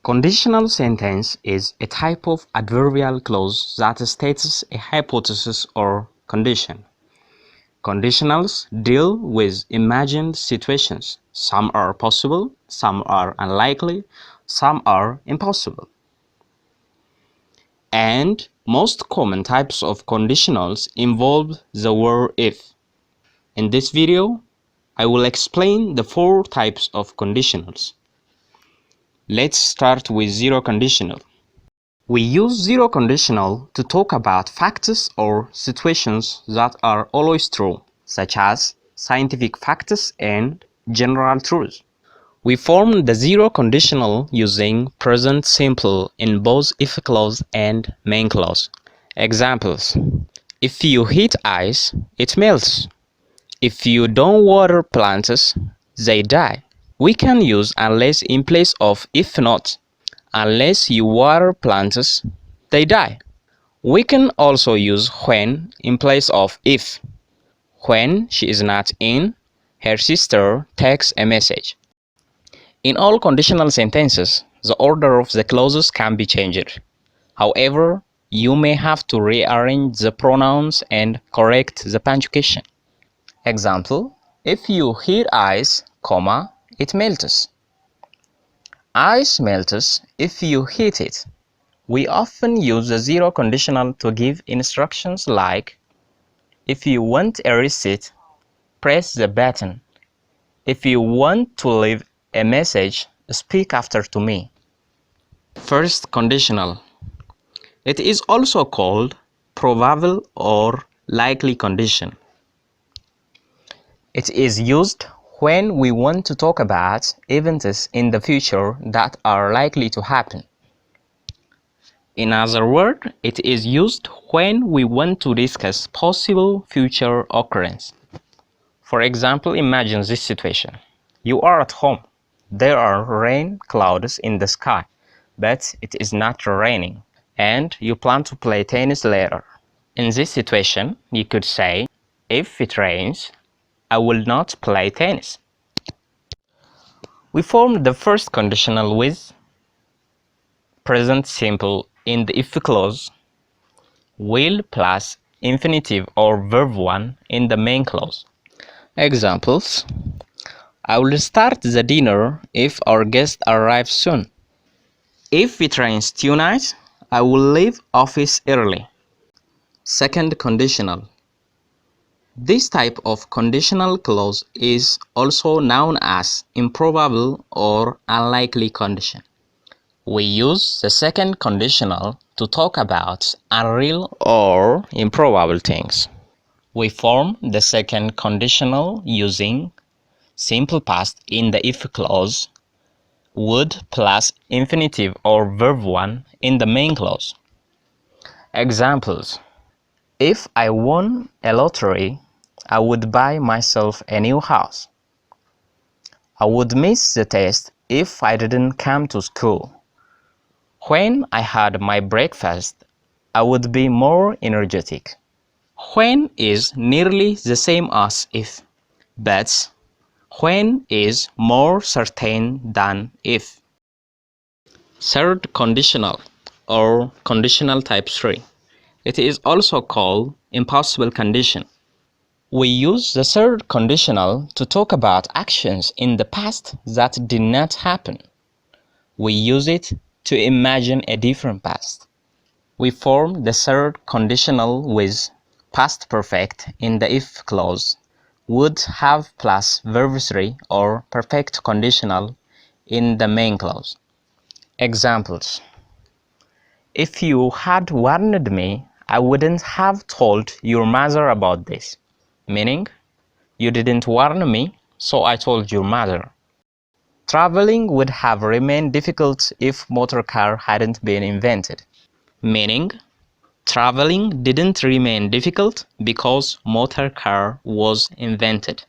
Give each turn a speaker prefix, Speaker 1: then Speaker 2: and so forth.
Speaker 1: Conditional sentence is a type of adverbial clause that states a hypothesis or condition. Conditionals deal with imagined situations. Some are possible, some are unlikely, some are impossible. And most common types of conditionals involve the word if. In this video, I will explain the 4 types of conditionals. Let's start with zero conditional. We use zero conditional to talk about facts or situations that are always true, such as scientific facts and general truths. We form the zero conditional using present simple in both if clause and main clause. Examples: if you heat ice, it melts. If you don't water plants, they die. We can use unless in place of if not. Unless you water plants, they die. We can also use when in place of if. When she is not in, her sister takes a message. In all conditional sentences, the order of the clauses can be changed. However, you may have to rearrange the pronouns and correct the punctuation. Example: if you heat ice, it melts. Ice melts if you heat it. We often use the zero conditional to give instructions like: if you want a receipt, press the button. If you want to leave a message, speak after to me. First conditional. It is also called probable or likely condition. It is used when we want to talk about events in the future that are likely to happen. In other words, it is used when we want to discuss possible future occurrence. For example, imagine this situation. You are at home. There are rain clouds in the sky, but it is not raining, and you plan to play tennis later. In this situation, you could say, if it rains, I will not play tennis. We formed the first conditional with present simple in the if clause, will plus infinitive or verb 1 in the main clause. Examples: I will start the dinner if our guest arrives soon. If it rains tonight, I will leave office early. Second conditional. This type of conditional clause is also known as improbable or unlikely condition. We use the second conditional to talk about unreal or improbable things. We form the second conditional using simple past in the if clause, would plus infinitive or verb 1 in the main clause. Examples: if I won a lottery, I would buy myself a new house. I would miss the test if I didn't come to school. When I had my breakfast, I would be more energetic. When is nearly the same as if, but when is more certain than if. Third conditional or conditional type 3. It is also called impossible condition. We use the third conditional to talk about actions in the past that did not happen. We use it to imagine a different past. We form the third conditional with past perfect in the if clause, would have plus verb 3 or perfect conditional in the main clause. Examples: if you had warned me, I wouldn't have told your mother about this. Meaning, you didn't warn me, so I told your mother. Traveling would have remained difficult if motor car hadn't been invented. Meaning, traveling didn't remain difficult because motor car was invented.